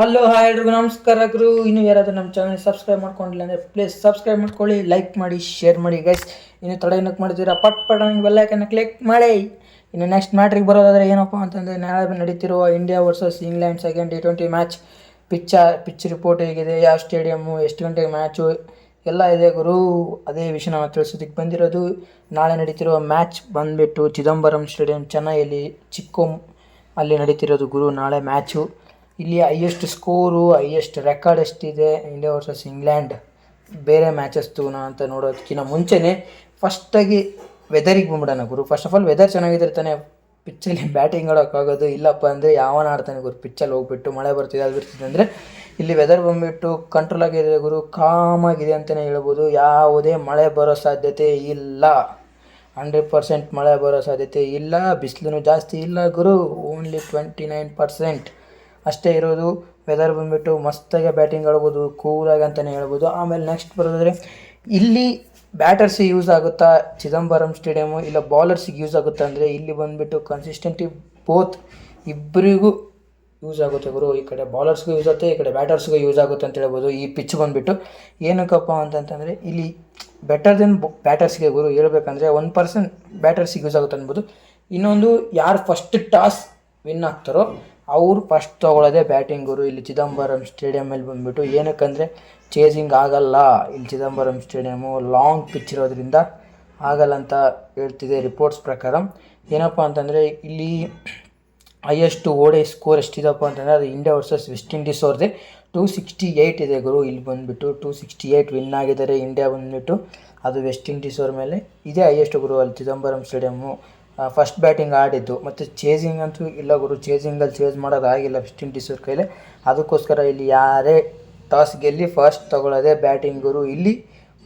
Hello hi ಎಲ್ರಿಗೂ ನಮಸ್ಕಾರ ಗುರು. ಇನ್ನು ಯಾರಾದರೂ ನಮ್ಮ ಚಾನಲ್ ಸಬ್ಸ್ಕ್ರೈಬ್ ಮಾಡ್ಕೊಂಡಿಲ್ಲ ಅಂದರೆ ಪ್ಲೀಸ್ ಸಬ್ಸ್ಕ್ರೈಬ್ ಮಾಡ್ಕೊಳ್ಳಿ, ಲೈಕ್ ಮಾಡಿ, ಶೇರ್ ಮಾಡಿ ಗೈಸ್. ಇನ್ನು ತಡ ಏನಕ್ಕೆ ಮಾಡ್ತೀರಾ, ಪಟ್ ನೀವು ಬೆಲ್ಲೈಕನ್ನ ಕ್ಲಿಕ್ ಮಾಡಿ. ಇನ್ನು ನೆಕ್ಸ್ಟ್ ಮ್ಯಾಟ್ರಿಗೆ ಬರೋದಾದರೆ ಏನಪ್ಪ ಅಂತಂದರೆ, ನಾಳೆ ನಡೀತಿರುವ India versus England second T20 match pitch report ಹೇಗಿದೆ, ಯಾವ ಸ್ಟೇಡಿಯಮ್ಮು, ಎಷ್ಟು ಗಂಟೆಗೆ ಮ್ಯಾಚು ಎಲ್ಲ ಇದೆ ಗುರು. ಅದೇ ವಿಷಯ ನಾವು ತಿಳಿಸೋದಕ್ಕೆ ಬಂದಿರೋದು. ನಾಳೆ ನಡೀತಿರುವ ಮ್ಯಾಚ್ ಬಂದುಬಿಟ್ಟು ಚಿದಂಬರಂ ಸ್ಟೇಡಿಯಂ ಚೆನ್ನೈಯಲ್ಲಿ ಚಿಕ್ಕೋಮ್ ಅಲ್ಲಿ ನಡೀತಿರೋದು ಗುರು ನಾಳೆ ಮ್ಯಾಚು. ಇಲ್ಲಿ ಹೈಯೆಸ್ಟ್ ಸ್ಕೋರು, ಹೈಯೆಸ್ಟ್ ರೆಕಾರ್ಡ್ ಎಷ್ಟಿದೆ ಇಂಡಿಯಾ ವರ್ಸಸ್ ಇಂಗ್ಲೆಂಡ್ ಬೇರೆ ಮ್ಯಾಚಸ್ತು ಅಂತ ನೋಡೋದಕ್ಕಿಂತ ಮುಂಚೆನೇ ಫಸ್ಟಾಗಿ ವೆದರಿಗೆ ಬಂದ್ಬಿಡೋಣ ಗುರು. ಫಸ್ಟ್ ಆಫ್ ಆಲ್ ವೆದರ್ ಚೆನ್ನಾಗಿದ್ರೆ ತಾನೆ ಪಿಚ್ಚಲ್ಲಿ ಬ್ಯಾಟಿಂಗ್ ಆಡೋಕ್ಕಾಗೋದು. ಇಲ್ಲಪ್ಪ ಅಂದರೆ ಯಾವನ ಆಡ್ತಾನೆ ಗುರು ಪಿಚ್ಚಲ್ಲಿ ಹೋಗ್ಬಿಟ್ಟು ಮಳೆ ಬರ್ತಿದೆ ಅದು ಬರ್ತಿದೆ ಅಂದರೆ. ಇಲ್ಲಿ ವೆದರ್ ಬಂದುಬಿಟ್ಟು ಕಂಟ್ರೋಲ್ ಆಗಿದೆ ಗುರು, ಕಾಮಾಗಿದೆ ಅಂತಲೇ ಹೇಳ್ಬೋದು. ಯಾವುದೇ ಮಳೆ ಬರೋ ಸಾಧ್ಯತೆ ಇಲ್ಲ, 100% ಮಳೆ ಬರೋ ಸಾಧ್ಯತೆ ಇಲ್ಲ. ಬಿಸಿಲು ಜಾಸ್ತಿ ಇಲ್ಲ ಗುರು, ಓನ್ಲಿ 29% ಅಷ್ಟೇ ಇರೋದು. ವೆದರ್ ಬಂದುಬಿಟ್ಟು ಮಸ್ತಾಗಿ ಬ್ಯಾಟಿಂಗ್ ಆಡ್ಬೋದು, ಕೂಲಾಗಿ ಅಂತಲೇ ಹೇಳ್ಬೋದು. ಆಮೇಲೆ ನೆಕ್ಸ್ಟ್ ಬರೋದಾದರೆ ಇಲ್ಲಿ ಬ್ಯಾಟರ್ಸಿಗೆ ಯೂಸ್ ಆಗುತ್ತಾ ಚಿದಂಬರಂ ಸ್ಟೇಡಿಯಮು, ಇಲ್ಲ ಬೌಲರ್ಸಿಗೆ ಯೂಸ್ ಆಗುತ್ತಾ ಅಂದರೆ ಇಲ್ಲಿ ಬಂದುಬಿಟ್ಟು ಕನ್ಸಿಸ್ಟೆಂಟಿ ಬೋತ್ ಇಬ್ಬರಿಗೂ ಯೂಸ್ ಆಗುತ್ತೆ ಗುರು. ಈ ಕಡೆ ಬೌಲರ್ಸ್ಗೂ ಯೂಸ್ ಆಗುತ್ತೆ, ಈ ಕಡೆ ಬ್ಯಾಟರ್ಸ್ಗೂ ಯೂಸ್ ಆಗುತ್ತೆ ಅಂತ ಹೇಳ್ಬೋದು. ಈ ಪಿಚ್ ಬಂದುಬಿಟ್ಟು ಏನಕ್ಕಪ್ಪ ಅಂತಂತಂದರೆ ಇಲ್ಲಿ ಬೆಟರ್ ದೆನ್ ಬ್ಯಾಟರ್ಸ್ಗೆ ಗುರು ಹೇಳ್ಬೇಕಂದ್ರೆ 1% ಬ್ಯಾಟರ್ಸಿಗೆ ಯೂಸ್ ಆಗುತ್ತೆ ಅನ್ಬೋದು. ಇನ್ನೊಂದು ಯಾರು ಫಸ್ಟ್ ಟಾಸ್ ವಿನ್ ಆಗ್ತಾರೋ ಅವ್ರು ಫಸ್ಟ್ ತೊಗೊಳ್ಳೋದೇ ಬ್ಯಾಟಿಂಗ್ ಗುರು ಇಲ್ಲಿ ಚಿದಂಬರಂ ಸ್ಟೇಡಿಯಮಲ್ಲಿ ಬಂದುಬಿಟ್ಟು. ಏನಕ್ಕಂದರೆ ಚೇಸಿಂಗ್ ಆಗಲ್ಲ ಇಲ್ಲಿ ಚಿದಂಬರಂ ಸ್ಟೇಡಿಯಮು, ಲಾಂಗ್ ಪಿಚ್ ಇರೋದ್ರಿಂದ ಆಗಲ್ಲ ಅಂತ ಹೇಳ್ತಿದೆ ರಿಪೋರ್ಟ್ಸ್ ಪ್ರಕಾರ. ಏನಪ್ಪ ಅಂತಂದರೆ ಇಲ್ಲಿ ಹೈಯೆಸ್ಟ್ ಓಡೆ ಸ್ಕೋರ್ ಎಷ್ಟಿದಪ್ಪ ಅಂತಂದರೆ ಅದು ಇಂಡಿಯಾ ವರ್ಸಸ್ ವೆಸ್ಟ್ ಇಂಡೀಸ್ ಅವ್ರದ್ದೇ 268 ಇದೆ ಗುರು. ಇಲ್ಲಿ ಬಂದುಬಿಟ್ಟು 268 ವಿನ್ ಆಗಿದ್ದಾರೆ ಇಂಡಿಯಾ ಬಂದುಬಿಟ್ಟು. ಅದು ವೆಸ್ಟ್ ಇಂಡೀಸ್ ಅವ್ರ ಮೇಲೆ ಇದೇ ಹೈಯೆಸ್ಟ್ ಗುರು ಅಲ್ಲಿ ಚಿದಂಬರಂ ಸ್ಟೇಡಿಯಮ್ಮು. ಫಸ್ಟ್ ಬ್ಯಾಟಿಂಗ್ ಆಡಿದ್ದು ಮತ್ತು ಚೇಸಿಂಗ್ ಅಂತೂ ಇಲ್ಲ ಗುರು, ಚೇಸಿಂಗಲ್ಲಿ ಚೇಸ್ ಮಾಡೋದಾಗಿಲ್ಲ ವೆಸ್ಟ್ ಇಂಡೀಸ್ ಅವ್ರ ಕೈಲಿ. ಅದಕ್ಕೋಸ್ಕರ ಇಲ್ಲಿ ಯಾರೇ ಟಾಸ್ ಗೆಲ್ಲಿ ಫಸ್ಟ್ ತೊಗೊಳ್ಳೋದೇ ಬ್ಯಾಟಿಂಗ್ ಗುರು. ಇಲ್ಲಿ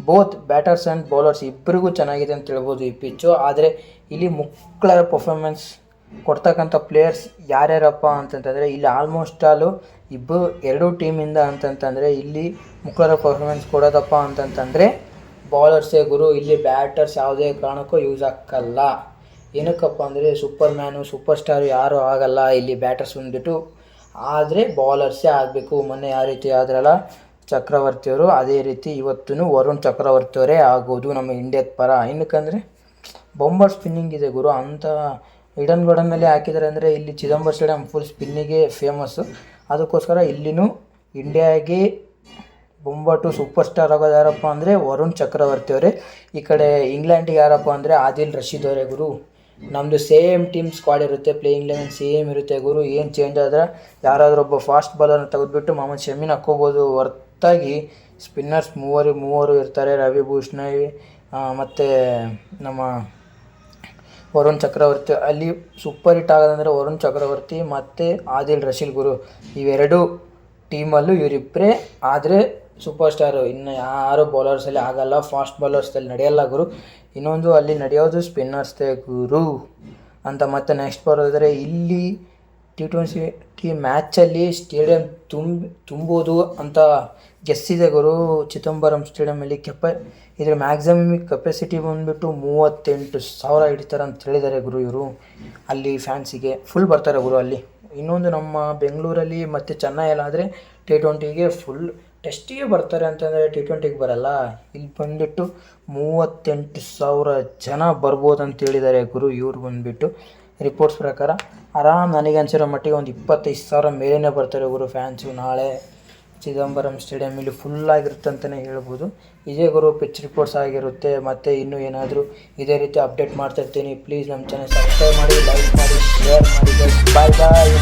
ಬೋತ್ ಬ್ಯಾಟರ್ಸ್ ಆ್ಯಂಡ್ ಬೌಲರ್ಸ್ ಇಬ್ಬರಿಗೂ ಚೆನ್ನಾಗಿದೆ ಅಂತ ಹೇಳ್ಬೋದು ಈ ಪಿಚ್ಚು. ಆದರೆ ಇಲ್ಲಿ ಮುಕ್ಳರ ಪರ್ಫಾರ್ಮೆನ್ಸ್ ಕೊಡ್ತಕ್ಕಂಥ ಪ್ಲೇಯರ್ಸ್ ಯಾರ್ಯಾರಪ್ಪ ಅಂತಂತಂದರೆ ಇಲ್ಲಿ ಆಲ್ಮೋಸ್ಟ್ ಆಲು ಎರಡೂ ಟೀಮಿಂದ ಅಂತಂತಂದರೆ ಇಲ್ಲಿ ಮುಕ್ಳರ ಪರ್ಫಾರ್ಮೆನ್ಸ್ ಕೊಡೋದಪ್ಪ ಅಂತಂತಂದರೆ ಬೌಲರ್ಸೇ ಗುರು. ಇಲ್ಲಿ ಬ್ಯಾಟರ್ಸ್ ಯಾವುದೇ ಕಾರಣಕ್ಕೂ ಯೂಸ್ ಆಗಲ್ಲ. ಏನಕ್ಕಪ್ಪ ಅಂದರೆ ಸೂಪರ್ ಸ್ಟಾರು ಯಾರೂ ಆಗಲ್ಲ ಇಲ್ಲಿ ಬ್ಯಾಟರ್ಸ್ ಬಂದುಬಿಟ್ಟು. ಆದರೆ ಬೌಲರ್ಸೇ ಆಗಬೇಕು. ಮೊನ್ನೆ ಯಾವ ರೀತಿ ಆದ್ರಲ್ಲ ಚಕ್ರವರ್ತಿಯವರು, ಅದೇ ರೀತಿ ಇವತ್ತೂ ವರುಣ್ ಚಕ್ರವರ್ತಿಯವರೇ ಆಗೋದು ನಮ್ಮ ಇಂಡಿಯಾದ ಪರ. ಏನಕ್ಕಂದರೆ ಬೊಂಬರ್ ಸ್ಪಿನ್ನಿಂಗ್ ಇದೆ ಗುರು. ಅಂಥ ಈಡನ್ ಗಾರ್ಡನ್ನಲ್ಲಿ ಹಾಕಿದ್ದಾರೆ ಅಂದರೆ ಇಲ್ಲಿ ಚಿದಂಬರ ಸ್ಟೇಡಿಯಂ ಫುಲ್ ಸ್ಪಿನ್ನಿಗೆ ಫೇಮಸ್ಸು. ಅದಕ್ಕೋಸ್ಕರ ಇಲ್ಲಿನೂ ಇಂಡಿಯಾಗೆ ಬೊಂಬಾಟು ಸೂಪರ್ ಸ್ಟಾರ್ ಆಗೋದು ಯಾರಪ್ಪ ಅಂದರೆ ವರುಣ್ ಚಕ್ರವರ್ತಿಯವರೇ. ಈ ಕಡೆ ಇಂಗ್ಲೆಂಡಿಗೆ ಯಾರಪ್ಪ ಅಂದರೆ ಆದಿಲ್ ರಶೀದ್ ಅವರೇ ಗುರು. ನಮ್ಮದು ಸೇಮ್ ಟೀಮ್ ಸ್ಕ್ವಾಡ್ ಇರುತ್ತೆ, ಪ್ಲೇಯಿಂಗ್ 11 ಸೇಮ್ ಇರುತ್ತೆ ಗುರು. ಏನು ಚೇಂಜ್ ಆದರೆ ಯಾರಾದರೂ ಒಬ್ಬ ಫಾಸ್ಟ್ ಬಾಲರ್ನ ತೆಗೆದುಬಿಟ್ಟು ಮೊಹಮ್ಮದ್ ಶಮಿನ ಹಾಕ್ಕೋಬೋದು. ಹೊರತಾಗಿ ಸ್ಪಿನ್ನರ್ಸ್ ಮೂವರು ಇರ್ತಾರೆ, ರವಿ ಭೂಷಣ್ ಮತ್ತು ನಮ್ಮ ವರುಣ್ ಚಕ್ರವರ್ತಿ. ಅಲ್ಲಿ ಸೂಪರ್ ಹಿಟ್ ಆಗೋದಂದರೆ ವರುಣ್ ಚಕ್ರವರ್ತಿ ಮತ್ತು ಆದಿಲ್ ರಶೀದ್ ಗುರು. ಇವೆರಡು ಟೀಮಲ್ಲೂ ಇವರಿಬ್ಬರೇ ಆದರೆ ಸೂಪರ್ ಸ್ಟಾರು. ಇನ್ನು ಯಾರು ಬೌಲರ್ಸಲ್ಲಿ ಆಗಲ್ಲ, ಫಾಸ್ಟ್ ಬೌಲರ್ಸಲ್ಲಿ ನಡೆಯಲ್ಲ ಗುರು. ಇನ್ನೊಂದು ಅಲ್ಲಿ ನಡೆಯೋದು ಸ್ಪಿನ್ನರ್ಸ್ದೇ ಗುರು ಅಂತ. ಮತ್ತು ನೆಕ್ಸ್ಟ್ ಬರೋದಾದರೆ ಇಲ್ಲಿ T20 ಮ್ಯಾಚಲ್ಲಿ ಸ್ಟೇಡಿಯಂ ತುಂಬೋದು ಅಂತ ಗೆಸ್ಸಿದೆ ಗುರು. ಚಿದಂಬರಂ ಸ್ಟೇಡಿಯಮಲ್ಲಿ ಇದ್ರ ಮ್ಯಾಕ್ಸಿಮಮ್ ಕೆಪಾಸಿಟಿ ಬಂದುಬಿಟ್ಟು 38,000 ಹಿಡಿತಾರೆ ಅಂತ ಹೇಳಿದ್ದಾರೆ ಗುರು ಇವರು. ಅಲ್ಲಿ ಫ್ಯಾನ್ಸಿಗೆ ಫುಲ್ ಬರ್ತಾರೆ ಗುರು ಅಲ್ಲಿ. ಇನ್ನೊಂದು ನಮ್ಮ ಬೆಂಗಳೂರಲ್ಲಿ ಮತ್ತು ಚೆನ್ನೈಯಲ್ಲಾದರೆ T20ಗೆ ಫುಲ್ ಟೆಸ್ಟಿಗೆ ಬರ್ತಾರೆ ಅಂತಂದರೆ T20ಗೆ ಬರಲ್ಲ. ಇಲ್ಲಿ ಬಂದುಬಿಟ್ಟು 38,000 ಜನ ಬರ್ಬೋದು ಅಂತ ಹೇಳಿದ್ದಾರೆ ಗುರು ಇವ್ರು ಬಂದುಬಿಟ್ಟು ರಿಪೋರ್ಟ್ಸ್ ಪ್ರಕಾರ. ಆರಾಮ್ ನನಗೆ ಅನ್ಸಿರೋ ಮಟ್ಟಿಗೆ ಒಂದು 25,000 ಮೇಲೇ ಬರ್ತಾರೆ ಗುರು ಫ್ಯಾನ್ಸು. ನಾಳೆ ಚಿದಂಬರಂ ಸ್ಟೇಡಿಯಮಲ್ಲಿ ಫುಲ್ಲಾಗಿರುತ್ತೆ ಅಂತಲೇ ಹೇಳ್ಬೋದು. ಇದೇ ಗುರು ಪಿಚ್ ರಿಪೋರ್ಟ್ಸ್ ಆಗಿರುತ್ತೆ. ಮತ್ತು ಇನ್ನೂ ಏನಾದರೂ ಇದೇ ರೀತಿ ಅಪ್ಡೇಟ್ ಮಾಡ್ತಾಯಿರ್ತೀನಿ. ಪ್ಲೀಸ್ ನಮ್ಮ ಚಾನಲ್ ಸಬ್ಸ್ಕ್ರೈಬ್ ಮಾಡಿ, ಲೈಕ್ ಮಾಡಿ, ಶೇರ್ ಮಾಡಿ. ಬಾಯ್ ಬಾಯ್.